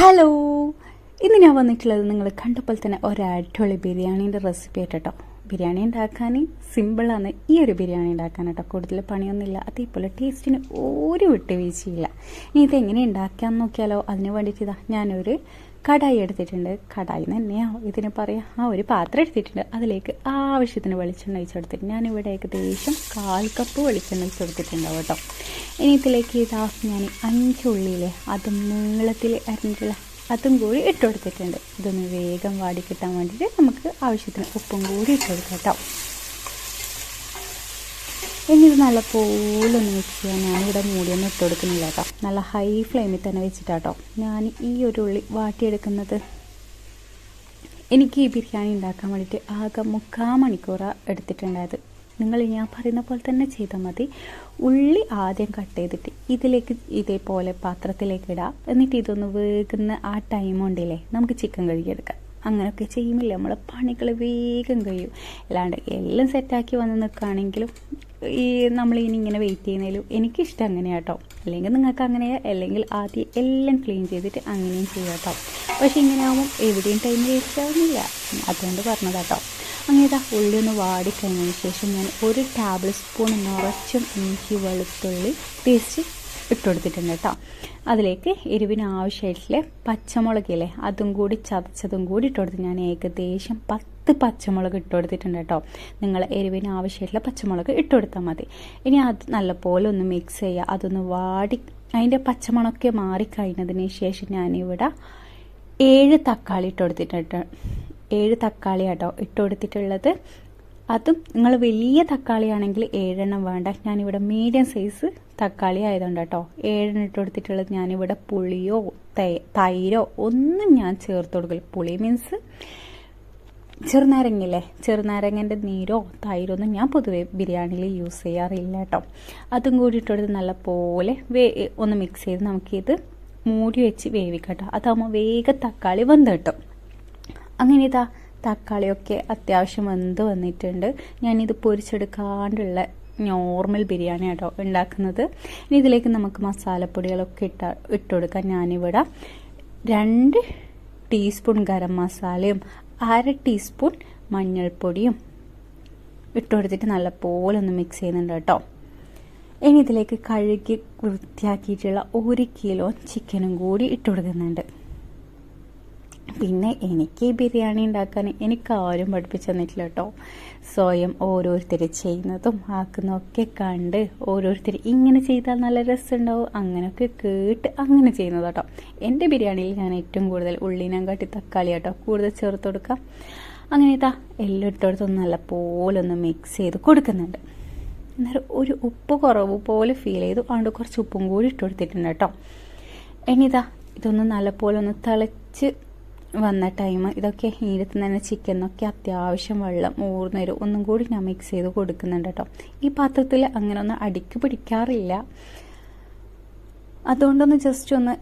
Hello, ഇന്ന് ഞാൻ വന്നിട്ടുള്ളത് നിങ്ങൾ കണ്ടപ്പോൾ തന്നെ ഒരടിപൊളി ബിരിയാണീൻ്റെ റെസിപ്പി ആയിട്ടോ. ബിരിയാണി ഉണ്ടാക്കാൻ സിമ്പിളാണ് ഈ ഒരു ബിരിയാണി ഉണ്ടാക്കാൻ കേട്ടോ. കൂടുതൽ പണിയൊന്നുമില്ല, അതേപോലെ ടേസ്റ്റിന് ഒരു വിട്ടുവീഴ്ചയില്ല. ഇനി ഇതെങ്ങനെ ഉണ്ടാക്കാമെന്ന് നോക്കിയാലോ. അതിന് വേണ്ടിയിട്ട് ഇതാ ഞാനൊരു കടായി എടുത്തിട്ടുണ്ട്. കടായി തന്നെയാണ് ഇതിന് പറയാം. ഒരു പാത്രം എടുത്തിട്ടുണ്ട്. അതിലേക്ക് ആവശ്യത്തിന് വെളിച്ചെണ്ണ ഒഴിച്ചെടുത്തിട്ട് ഞാനിവിടെ ഏകദേശം 1/4 കപ്പ് വെളിച്ചെണ്ണ ഒഴിച്ചെടുത്തിട്ടുണ്ടാവും കേട്ടോ. ഇനി ഇതിലേക്ക് ഇതാ ഞാൻ 5 ഉള്ളിയിലെ അതും നീളത്തിൽ അരിഞ്ഞിട്ടുള്ള അതും കൂടി ഇട്ട് കൊടുത്തിട്ടുണ്ട്. ഇതൊന്ന് വേഗം വാടി കിട്ടാൻ വേണ്ടിയിട്ട് നമുക്ക് ആവശ്യത്തിന് ഉപ്പും കൂടി ഇട്ട് കൊടുക്കാം കേട്ടോ. ഇനി ഇത് നല്ലപോലെ ഒന്ന് മിക്സ് ചെയ്യാൻ ഞാനിവിടെ മൂടിയൊന്നും ഇട്ട് കൊടുക്കുന്നില്ല കേട്ടോ. നല്ല ഹൈ ഫ്ലെയിമിൽ തന്നെ വെച്ചിട്ടാട്ടോ ഞാൻ ഈ ഒരു ഉള്ളി വാട്ടിയെടുക്കുന്നത്. എനിക്ക് ഈ ബിരിയാണി ഉണ്ടാക്കാൻ വേണ്ടിയിട്ട് ആകെ 3/4 മണിക്കൂറാണ് എടുത്തിട്ടുണ്ടായത്. നിങ്ങൾ ഞാൻ പറയുന്ന പോലെ തന്നെ ചെയ്താൽ മതി. ഉള്ളി ആദ്യം കട്ട് ചെയ്തിട്ട് ഇതിലേക്ക് ഇതേപോലെ പാത്രത്തിലേക്ക് ഇടാം. എന്നിട്ട് ഇതൊന്ന് വേകുന്ന ആ ടൈം കൊണ്ടില്ലേ നമുക്ക് ചിക്കൻ കഴുകിയെടുക്കാം. അങ്ങനെയൊക്കെ ചെയ്യുമില്ല, നമ്മളെ പണികൾ വേഗം കഴിയും. അല്ലാണ്ട് എല്ലാം സെറ്റാക്കി വന്ന് നിൽക്കുകയാണെങ്കിലും നമ്മളിനി ഇങ്ങനെ വെയിറ്റ് ചെയ്യുന്നതിലും എനിക്കിഷ്ടം അങ്ങനെയാണ് കേട്ടോ. അല്ലെങ്കിൽ നിങ്ങൾക്ക് അങ്ങനെയാ, അല്ലെങ്കിൽ ആദ്യം എല്ലാം ക്ലീൻ ചെയ്തിട്ട് അങ്ങനെയും ചെയ്യാം കേട്ടോ. പക്ഷേ ഇങ്ങനെ ആകുമ്പോൾ എവിടെയും ടൈം വേസ്റ്റ് ആവുന്നില്ല, അതുകൊണ്ട് പറഞ്ഞതാട്ടോ. അങ്ങനെ ഇതാ ഉള്ളി ഒന്ന് വാടിക്കഴിഞ്ഞതിന് ശേഷം ഞാൻ 1 ടേബിൾ സ്പൂൺ നിറച്ചും ഇഞ്ചി വെളുത്തുള്ളി പേസ്റ്റ് ഇട്ട് കൊടുത്തിട്ടുണ്ട് കേട്ടോ. അതിലേക്ക് എരിവിന് ആവശ്യമായിട്ടുള്ള പച്ചമുളകില്ലേ അതും കൂടി ചതച്ചതും കൂടി ഇട്ട് കൊടുത്ത് ഞാൻ ഏകദേശം 10 പച്ചമുളക് ഇട്ട് കൊടുത്തിട്ടുണ്ട് കേട്ടോ. നിങ്ങൾ എരിവിന് ആവശ്യമായിട്ടുള്ള പച്ചമുളക് ഇട്ട് കൊടുത്താൽ മതി. ഇനി അത് നല്ലപോലെ ഒന്ന് മിക്സ് ചെയ്യുക. അതൊന്ന് വാടി അതിൻ്റെ പച്ചമുളകൊക്കെ മാറിക്കഴിഞ്ഞതിന് ശേഷം ഞാനിവിടെ 7 തക്കാളി ഇട്ട് കൊടുത്തിട്ടുണ്ട്. 7 തക്കാളി കേട്ടോ ഇട്ട് കൊടുത്തിട്ടുള്ളത്. അതും നിങ്ങൾ വലിയ തക്കാളി ആണെങ്കിൽ 7 എണ്ണം വേണ്ട. ഞാനിവിടെ മീഡിയം സൈസ് തക്കാളി ആയതുകൊണ്ട് കേട്ടോ 7 എണ്ണം ഇട്ട് കൊടുത്തിട്ടുള്ളത്. ഞാനിവിടെ പുളിയോ തൈരോ ഒന്നും ഞാൻ ചേർത്ത് കൊടുക്കില്ല. പുളി മീൻസ് ചെറുനാരങ്ങയില്ലേ, ചെറുനാരങ്ങൻ്റെ നീരോ തൈരോ ഒന്നും ഞാൻ പൊതുവെ ബിരിയാണിയിൽ യൂസ് ചെയ്യാറില്ല കേട്ടോ. അതും കൂടി ഇട്ട് കൊടുത്ത് നല്ലപോലെ ഒന്ന് മിക്സ് ചെയ്ത് നമുക്കിത് മൂടി വെച്ച് വേവിക്കാം കേട്ടോ. അതാകുമ്പോൾ വേഗം തക്കാളി വെന്ത് കിട്ടും. അങ്ങനെ ഇതാ തക്കാളിയൊക്കെ അത്യാവശ്യം വെന്ത് വന്നിട്ടുണ്ട്. ഞാനിത് പൊരിച്ചെടുക്കാണ്ടുള്ള നോർമൽ ബിരിയാണി കേട്ടോ ഉണ്ടാക്കുന്നത്. ഇനി ഇതിലേക്ക് നമുക്ക് മസാലപ്പൊടികളൊക്കെ ഇട്ട് കൊടുക്കാം. ഞാനിവിടെ 2 ടീസ്പൂൺ ഗരം മസാലയും 1/2 ടീസ്പൂൺ മഞ്ഞൾപ്പൊടിയും ഇട്ട് കൊടുത്തിട്ട് നല്ലപോലെ ഒന്ന് മിക്സ് ചെയ്യുന്നുണ്ട് കേട്ടോ. ഇനി ഇതിലേക്ക് കഴുകി വൃത്തിയാക്കിയിട്ടുള്ള 1 കിലോ ചിക്കനും കൂടി ഇട്ട് കൊടുക്കുന്നുണ്ട്. പിന്നെ എനിക്ക് ഈ ബിരിയാണി ഉണ്ടാക്കാൻ എനിക്ക് ആരും പഠിപ്പിച്ചു തന്നിട്ടില്ല കേട്ടോ. സ്വയം ഓരോരുത്തർ ചെയ്യുന്നതും ആക്കുന്നതൊക്കെ കണ്ട് ഓരോരുത്തർ ഇങ്ങനെ ചെയ്താൽ നല്ല രസമുണ്ടാവും അങ്ങനെയൊക്കെ കേട്ട് അങ്ങനെ ചെയ്യുന്നത് കേട്ടോ. എൻ്റെ ബിരിയാണിയിൽ ഞാൻ ഏറ്റവും കൂടുതൽ ഉള്ളിനം കാട്ടി തക്കാളി കേട്ടോ കൂടുതൽ ചേർത്ത് കൊടുക്കാം. അങ്ങനെ ഇതാ എല്ലാം ഇട്ടെടുത്തൊന്ന് നല്ല പോലെ ഒന്ന് മിക്സ് ചെയ്ത് കൊടുക്കുന്നുണ്ട്. എന്നാലും ഒരു ഉപ്പ് കുറവ് പോലെ ഫീൽ ചെയ്തു, അതുകൊണ്ട് കുറച്ച് ഉപ്പും കൂടി ഇട്ട് കൊടുത്തിട്ടുണ്ട് കേട്ടോ. ഇനിതാ ഇതൊന്ന് നല്ലപോലെ ഒന്ന് തിളച്ച് വന്ന ടൈം ഇതൊക്കെ ഈരത്ത് തന്നെ ചിക്കനൊക്കെ അത്യാവശ്യം വെള്ളം ഊർന്നൊരു ഒന്നും കൂടി ഞാൻ മിക്സ് ചെയ്ത് കൊടുക്കുന്നുണ്ട് കേട്ടോ. ഈ പാത്രത്തിൽ അങ്ങനെ ഒന്നും അടിക്ക് പിടിക്കാറില്ല, അതുകൊണ്ടൊന്ന് ജസ്റ്റ് ഒന്ന്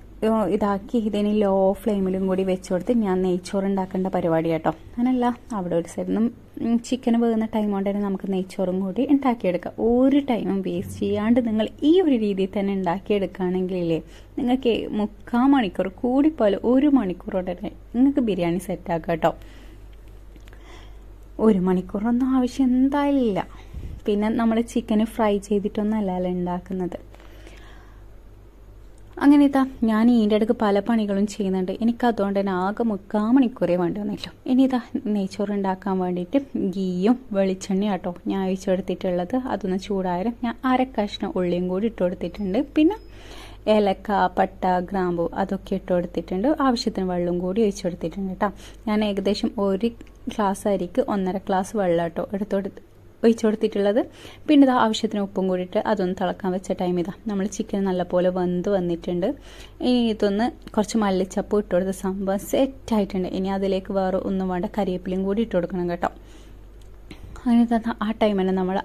ഇതാക്കി ഇതിന് ലോ ഫ്ലെയിമിലും കൂടി വെച്ച് കൊടുത്ത് ഞാൻ നെയ്ച്ചോറ് ഉണ്ടാക്കേണ്ട പരിപാടി കേട്ടോ. അങ്ങനല്ല, അവിടെ ഒരു സൈഡിൽ നിന്നും ചിക്കൻ വേകുന്ന ടൈം കൊണ്ട് തന്നെ നമുക്ക് നെയ്ച്ചോറും കൂടി ഉണ്ടാക്കിയെടുക്കാം. ഒരു ടൈമും വേസ്റ്റ് ചെയ്യാണ്ട് നിങ്ങൾ ഈ ഒരു രീതിയിൽ തന്നെ ഉണ്ടാക്കിയെടുക്കുകയാണെങ്കിലേ നിങ്ങൾക്ക് 3/4 മണിക്കൂർ കൂടിപ്പോലെ 1 മണിക്കൂറോടെ നിങ്ങൾക്ക് ബിരിയാണി സെറ്റാക്കാം കേട്ടോ. 1 മണിക്കൂറൊന്നും ആവശ്യം എന്തായാലും ഇല്ല. പിന്നെ നമ്മൾ ചിക്കന് ഫ്രൈ ചെയ്തിട്ടൊന്നല്ലല്ലോ ഉണ്ടാക്കുന്നത്. അങ്ങനെ ഇതാ ഞാൻ ഇതിൻ്റെ ഇടയ്ക്ക് പല പണികളും ചെയ്യുന്നുണ്ട്. എനിക്കതുകൊണ്ട് തന്നെ ആകെ 3/4 മണിക്കൂറേ വേണ്ടി വന്നില്ലോ. ഇനി ഇതാ നെയ്ച്ചോറ് ഉണ്ടാക്കാൻ വേണ്ടിയിട്ട് ഗീയും വെളിച്ചെണ്ണയും കേട്ടോ ഞാൻ ഒഴിച്ചെടുത്തിട്ടുള്ളത്. അതൊന്ന് ചൂടായാലും ഞാൻ 1/2 കഷ്ണം ഉള്ളിയും കൂടി ഇട്ട് കൊടുത്തിട്ടുണ്ട്. പിന്നെ ഏലക്ക, പട്ട, ഗ്രാമ്പു അതൊക്കെ ഇട്ട് കൊടുത്തിട്ടുണ്ട്. ആവശ്യത്തിന് വെള്ളം കൂടി ഒഴിച്ചെടുത്തിട്ടുണ്ട് കേട്ടോ. ഞാൻ ഏകദേശം 1 ഗ്ലാസ് അരിക്ക് 1.5 ഗ്ലാസ് വെള്ളം കേട്ടോ ഒഴിച്ചു കൊടുത്തിട്ടുള്ളത്. പിന്നെ ഇതാ ആവശ്യത്തിന് ഉപ്പും കൂടിയിട്ട് അതൊന്ന് തിളക്കാൻ വെച്ച ടൈം ഇതാ നമ്മൾ ചിക്കൻ നല്ലപോലെ വെന്ത് വന്നിട്ടുണ്ട്. ഇനി ഇതൊന്ന് കുറച്ച് മല്ലിച്ചപ്പ് ഇട്ട് കൊടുത്ത് സംഭവം സെറ്റായിട്ടുണ്ട്. ഇനി അതിലേക്ക് വേറെ ഒന്നും വേണ്ട, കരിവേപ്പിലയും കൂടി ഇട്ട് കൊടുക്കണം കേട്ടോ. അങ്ങനെ തന്നെ ആ ടൈം തന്നെ നമ്മൾ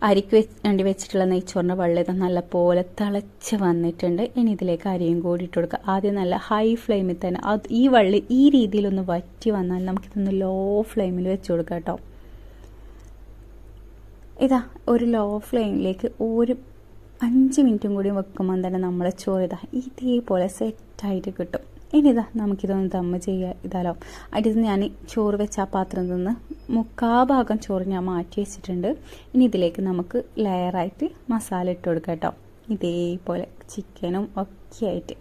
അരിക്ക് വേണ്ടി വെച്ചിട്ടുള്ള നെയ്ച്ചോറിൻ്റെ വെള്ളം ഇത് നല്ലപോലെ തിളച്ച് വന്നിട്ടുണ്ട്. ഇനി ഇതിലേക്ക് അരിയും കൂടി ഇട്ട് കൊടുക്കുക. ആദ്യം നല്ല ഹൈ ഫ്ലെയിമിൽ തന്നെ ഈ വെള്ളം ഈ രീതിയിലൊന്ന് വറ്റി വന്നാൽ നമുക്കിതൊന്ന് ലോ ഫ്ലെയിമിൽ വെച്ച് കൊടുക്കാം കേട്ടോ. ഇതാ ഒരു ലോ ഫ്ലെയിമിലേക്ക് ഒരു 5 മിനിറ്റും കൂടി വെക്കുമ്പോൾ തന്നെ നമ്മളെ ചോറ് ഇതേപോലെ സെറ്റായിട്ട് കിട്ടും. ഇനി നമുക്കിതൊന്ന് ദമ്മ് ഇതാലോ. അതിൽ ഞാൻ ചോറ് വെച്ച ആ പാത്രത്തിൽ നിന്ന് 3/4 ഭാഗം ചോറ് ഞാൻ മാറ്റി വെച്ചിട്ടുണ്ട്. ഇനി ഇതിലേക്ക് നമുക്ക് ലെയറായിട്ട് മസാല ഇട്ട് കൊടുക്കാം കേട്ടോ. ഇതേപോലെ ചിക്കനും ഒക്കെ ആയിട്ട്.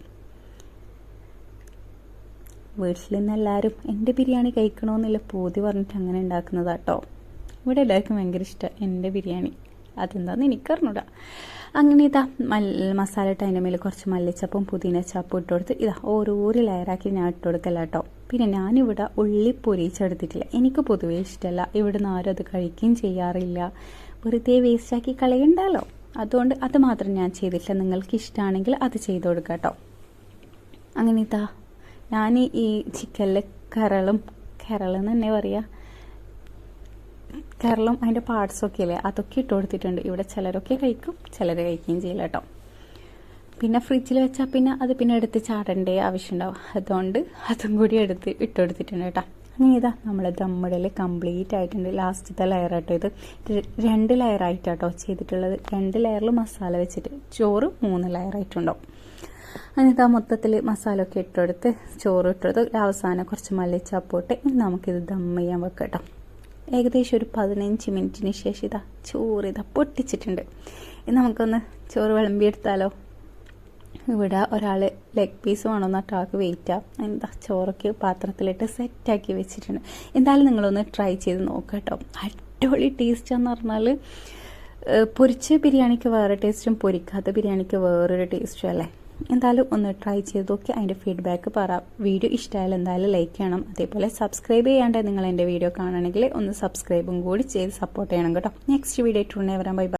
വീട്ടിൽ നിന്ന് എല്ലാവരും എൻ്റെ ബിരിയാണി കഴിക്കണമെന്നില്ല പൂതി പറഞ്ഞിട്ട് അങ്ങനെ ഉണ്ടാക്കുന്നതാട്ടോ. ഇവിടെ എല്ലാവർക്കും ഭയങ്കര ഇഷ്ടമാണ് എൻ്റെ ബിരിയാണി. അതെന്താണെന്ന് എനിക്കറിഞ്ഞൂടാ. അങ്ങനെ മസാല ഇട്ട് അതിൻ്റെ മേലെ കുറച്ച് മല്ലിച്ചപ്പും പുതിന ചപ്പും ഇട്ട് കൊടുത്ത് ഓരോ ലെയറാക്കി ഞാൻ ഇട്ട് കൊടുക്കല കേട്ടോ. പിന്നെ ഞാനിവിടെ ഉള്ളി പൊരിച്ചെടുത്തിട്ടില്ല. എനിക്ക് പൊതുവേ ഇഷ്ടമല്ല. ഇവിടുന്ന് ആരും അത് കഴിക്കുകയും ചെയ്യാറില്ല. വെറുതെ വേസ്റ്റാക്കി കളയണ്ടല്ലോ. അതുകൊണ്ട് അത് മാത്രം ഞാൻ ചെയ്തിട്ടില്ല. നിങ്ങൾക്ക് ഇഷ്ടമാണെങ്കിൽ അത് ചെയ്ത് കൊടുക്കാം കേട്ടോ. അങ്ങനെ ഞാൻ ഈ ചിക്കനിൽ കരളെന്ന് തന്നെ പറയുക, കരളും അതിൻ്റെ പാർട്സൊക്കെ ഇല്ലേ അതൊക്കെ ഇട്ട് കൊടുത്തിട്ടുണ്ട്. ഇവിടെ ചിലരൊക്കെ കഴിക്കും, ചിലർ കഴിക്കുകയും ചെയ്യില്ല കേട്ടോ. പിന്നെ ഫ്രിഡ്ജിൽ വെച്ചാൽ പിന്നെ അത് എടുത്ത് ചാടേണ്ട ആവശ്യമുണ്ടാവും. അതുകൊണ്ട് അതും കൂടി എടുത്ത് ഇട്ട് കൊടുത്തിട്ടുണ്ട് കേട്ടോ. അങ്ങനെ നമ്മൾ ദമ്മിടൽ കംപ്ലീറ്റ് ആയിട്ടുണ്ട്. ലാസ്റ്റത്തെ ലെയർ ആട്ടോ ഇത്. 2 ലെയറായിട്ടാട്ടോ ചെയ്തിട്ടുള്ളത്. 2 ലെയറിൽ മസാല വെച്ചിട്ട് ചോറ് 3 ലെയറായിട്ടുണ്ടാവും. അങ്ങനെ മൊത്തത്തിൽ മസാല ഒക്കെ ഇട്ടെടുത്ത് ചോറ് ഇട്ടെടുത്ത് അവസാനം കുറച്ച് മല്ലിച്ചപ്പിട്ട് നമുക്കിത് ദമ്മ് ചെയ്യാൻ വെക്കാം കേട്ടോ. ഏകദേശം ഒരു 15 മിനിറ്റിന് ശേഷം ചോറ് പൊട്ടിച്ചിട്ടുണ്ട്. ഇനി നമുക്കൊന്ന് ചോറ് വിളമ്പിയെടുത്താലോ. ഇവിടെ ഒരാൾ ലെഗ് പീസ് വേണമെന്നിട്ട് ആൾക്ക് വെയിറ്റാണ്. ചോറൊക്കെ പാത്രത്തിലിട്ട് സെറ്റാക്കി വെച്ചിട്ടുണ്ട്. എന്തായാലും നിങ്ങളൊന്ന് ട്രൈ ചെയ്ത് നോക്കാം കേട്ടോ. അടിപൊളി ടേസ്റ്റാന്ന് പറഞ്ഞാൽ പൊരിച്ച ബിരിയാണിക്ക് വേറെ ടേസ്റ്റും പൊരിക്കാത്ത ബിരിയാണിക്ക് വേറൊരു ടേസ്റ്റും അല്ലേ. എന്തായാലും ഒന്ന് ട്രൈ ചെയ്ത് നോക്കി അതിൻ്റെ ഫീഡ്ബാക്ക് പറ. വീഡിയോ ഇഷ്ടമായാലും എന്തായാലും ലൈക്ക് ചെയ്യണം. അതേപോലെ സബ്സ്ക്രൈബ് ചെയ്യാണ്ട് നിങ്ങൾ എൻ്റെ വീഡിയോ കാണണമെങ്കിൽ ഒന്ന് സബ്സ്ക്രൈബും കൂടി ചെയ്ത് സപ്പോർട്ട് ചെയ്യണം കേട്ടോ. നെക്സ്റ്റ് വീഡിയോ ഇട്ടുണ്ടെങ്കിൽ വരാൻ. ബൈ.